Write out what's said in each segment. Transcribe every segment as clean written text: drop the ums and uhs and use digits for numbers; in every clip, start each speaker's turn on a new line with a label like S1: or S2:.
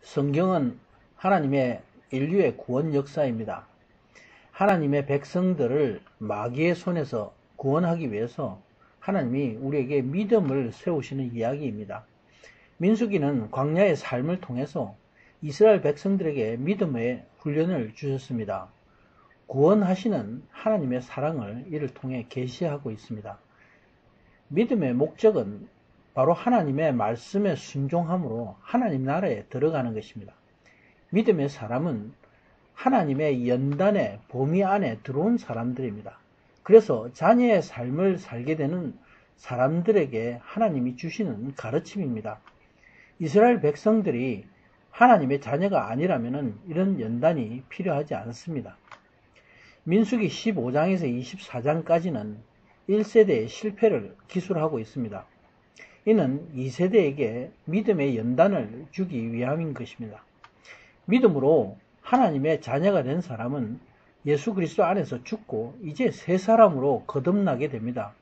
S1: 성경은 하나님의 인류의 구원 역사입니다. 하나님의 백성들을 마귀의 손에서 구원하기 위해서 하나님이 우리에게 믿음을 세우시는 이야기입니다. 민수기는 광야의 삶을 통해서 이스라엘 백성들에게 믿음의 훈련을 주셨습니다. 구원하시는 하나님의 사랑을 이를 통해 계시하고 있습니다. 믿음의 목적은 바로 하나님의 말씀에 순종함으로 하나님 나라에 들어가는 것입니다. 믿음의 사람은 하나님의 연단의 범위 안에 들어온 사람들입니다. 그래서 자녀의 삶을 살게 되는 사람들에게 하나님이 주시는 가르침입니다. 이스라엘 백성들이 하나님의 자녀가 아니라면 이런 연단이 필요하지 않습니다. 민수기 15장에서 24장까지는 1세대의 실패를 기술하고 있습니다. 이는 2세대에게 믿음의 연단을 주기 위함인 것입니다. 믿음으로 하나님의 자녀가 된 사람은 예수 그리스도 안에서 죽고 이제 새 사람으로 거듭나게 됩니다.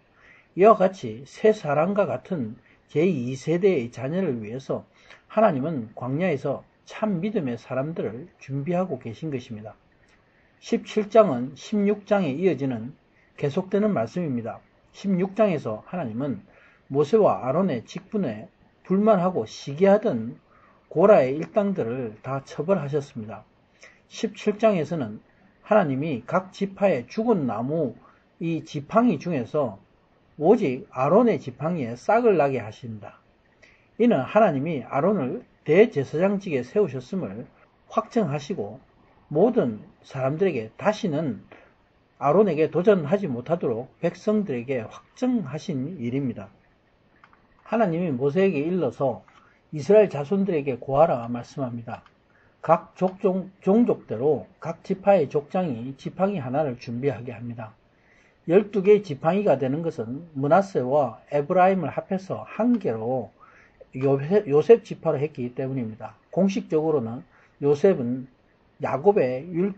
S1: 이와 같이 새 사람과 같은 제2세대의 자녀를 위해서 하나님은 광야에서 참 믿음의 사람들을 준비하고 계신 것입니다. 17장은 16장에 이어지는 계속되는 말씀입니다. 16장에서 하나님은 모세와 아론의 직분에 불만하고 시기하던 고라의 일당들을 다 처벌하셨습니다. 17장에서는 하나님이 각 지파의 죽은 나무 이 지팡이 중에서 오직 아론의 지팡이에 싹을 나게 하신다. 이는 하나님이 아론을 대제사장직에 세우셨음을 확정하시고 모든 사람들에게 다시는 아론에게 도전하지 못하도록 백성들에게 확정하신 일입니다. 하나님이 모세에게 일러서 이스라엘 자손들에게 고하라 말씀합니다. 각 종족대로 각 지파의 족장이 지팡이 하나를 준비하게 합니다. 12개의 지팡이가 되는 것은 므낫세와 에브라임을 합해서 한 개로 요셉 지파로 했기 때문입니다. 공식적으로는 요셉은 야곱의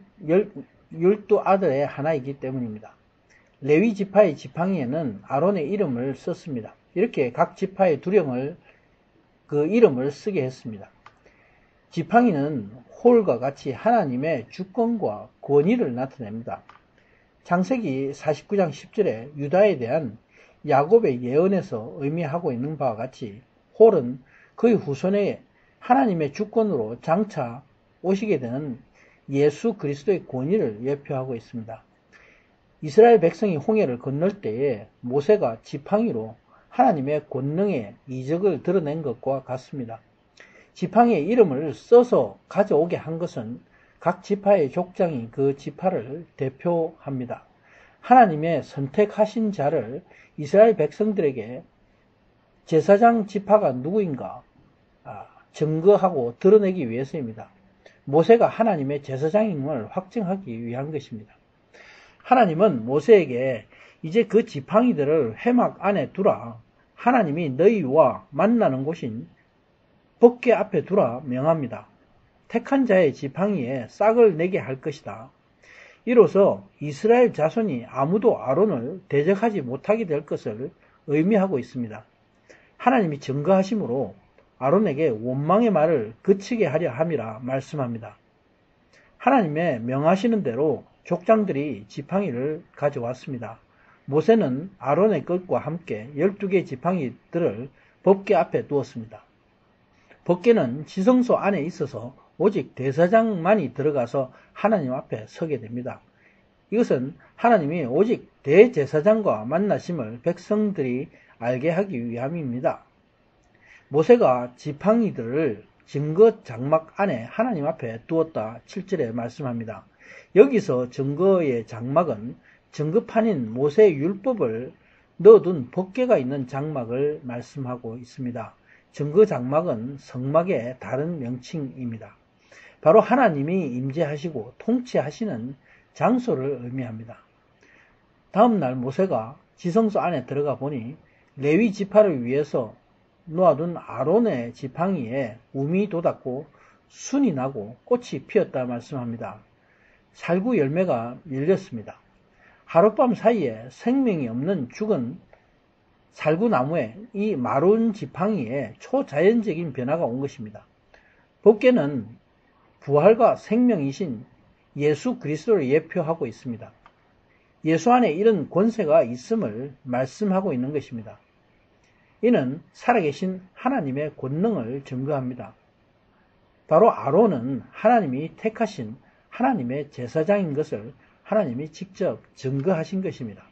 S1: 12아들의 하나이기 때문입니다. 레위 지파의 지팡이에는 아론의 이름을 썼습니다. 이렇게 각 지파의 두령을 그 이름을 쓰게 했습니다. 지팡이는 홀과 같이 하나님의 주권과 권위를 나타냅니다. 창세기 49장 10절에 유다에 대한 야곱의 예언에서 의미하고 있는 바와 같이 홀은 그의 후손에 하나님의 주권으로 장차 오시게 되는 예수 그리스도의 권위를 예표하고 있습니다. 이스라엘 백성이 홍해를 건널 때에 모세가 지팡이로 하나님의 권능의 이적을 드러낸 것과 같습니다. 지팡이의 이름을 써서 가져오게 한 것은 각 지파의 족장이 그 지파를 대표합니다. 하나님의 선택하신 자를 이스라엘 백성들에게 제사장 지파가 누구인가 증거하고 드러내기 위해서입니다. 모세가 하나님의 제사장임을 확증하기 위한 것입니다. 하나님은 모세에게 이제 그 지팡이들을 회막 안에 두라. 하나님이 너희와 만나는 곳인 법궤 앞에 두라 명합니다. 택한 자의 지팡이에 싹을 내게 할 것이다. 이로써 이스라엘 자손이 아무도 아론을 대적하지 못하게 될 것을 의미하고 있습니다. 하나님이 증거하심으로 아론에게 원망의 말을 그치게 하려 함이라 말씀합니다. 하나님의 명하시는 대로 족장들이 지팡이를 가져왔습니다. 모세는 아론의 것과 함께 12개의 지팡이들을 법궤 앞에 두었습니다. 법궤는 지성소 안에 있어서 오직 대사장만이 들어가서 하나님 앞에 서게 됩니다. 이것은 하나님이 오직 대제사장과 만나심을 백성들이 알게 하기 위함입니다. 모세가 지팡이들을 증거 장막 안에 하나님 앞에 두었다 7절에 말씀합니다. 여기서 증거의 장막은 증거판인 모세의 율법을 넣어둔 법궤가 있는 장막을 말씀하고 있습니다. 증거 장막은 성막의 다른 명칭입니다. 바로 하나님이 임재하시고 통치하시는 장소를 의미합니다. 다음 날 모세가 지성소 안에 들어가 보니 레위 지파를 위해서 놓아둔 아론의 지팡이에 움이 돋았고 순이 나고 꽃이 피었다 말씀합니다. 살구 열매가 열렸습니다. 하룻밤 사이에 생명이 없는 죽은 살구나무에 이 마른 지팡이에 초자연적인 변화가 온 것입니다. 법궤는 부활과 생명이신 예수 그리스도를 예표하고 있습니다. 예수 안에 이런 권세가 있음을 말씀하고 있는 것입니다. 이는 살아계신 하나님의 권능을 증거합니다. 바로 아론은 하나님이 택하신 하나님의 제사장인 것을 하나님이 직접 증거하신 것입니다.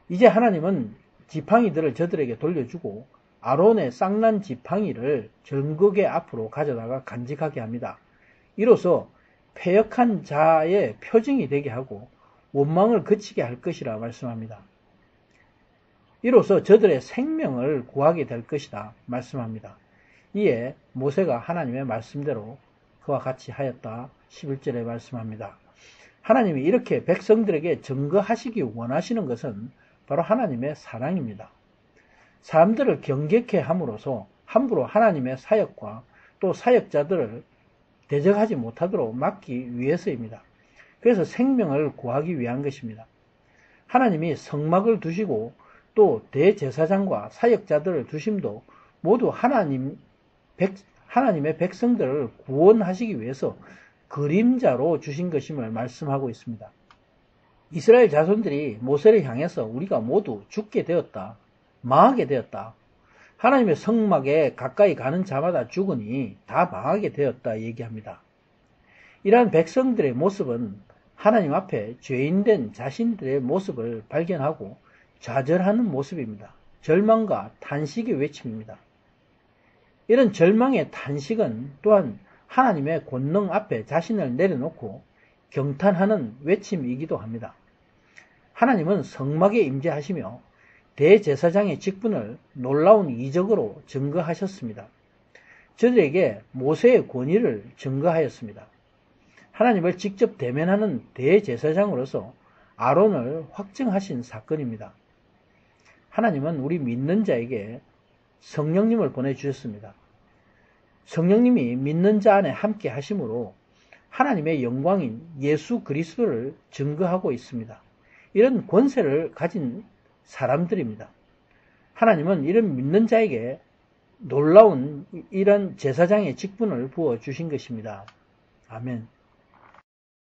S1: 이제 하나님은 지팡이들을 저들에게 돌려주고 아론의 쌍난 지팡이를 정극의 앞으로 가져다가 간직하게 합니다. 이로써 패역한 자의 표징이 되게 하고 원망을 그치게 할 것이라 말씀합니다. 이로써 저들의 생명을 구하게 될 것이다 말씀합니다. 이에 모세가 하나님의 말씀대로 그와 같이 하였다 11절에 말씀합니다. 하나님이 이렇게 백성들에게 증거하시기 원하시는 것은 바로 하나님의 사랑입니다. 사람들을 경계케 함으로써 함부로 하나님의 사역과 또 사역자들을 대적하지 못하도록 막기 위해서입니다. 그래서 생명을 구하기 위한 것입니다. 하나님이 성막을 두시고 또 대제사장과 사역자들을 두심도 모두 하나님의 백성들을 구원하시기 위해서 그림자로 주신 것임을 말씀하고 있습니다. 이스라엘 자손들이 모세를 향해서 우리가 모두 죽게 되었다, 망하게 되었다, 하나님의 성막에 가까이 가는 자마다 죽으니 다 망하게 되었다 얘기합니다. 이러한 백성들의 모습은 하나님 앞에 죄인된 자신들의 모습을 발견하고 좌절하는 모습입니다. 절망과 탄식의 외침입니다. 이런 절망의 탄식은 또한 하나님의 권능 앞에 자신을 내려놓고 경탄하는 외침이기도 합니다. 하나님은 성막에 임재하시며 대제사장의 직분을 놀라운 이적으로 증거하셨습니다. 저들에게 모세의 권위를 증거하였습니다. 하나님을 직접 대면하는 대제사장으로서 아론을 확증하신 사건입니다. 하나님은 우리 믿는 자에게 성령님을 보내주셨습니다. 성령님이 믿는 자 안에 함께 하심으로 하나님의 영광인 예수 그리스도를 증거하고 있습니다. 이런 권세를 가진 사람들입니다. 하나님은 이런 믿는 자에게 놀라운 이런 제사장의 직분을 부어주신 것입니다. 아멘.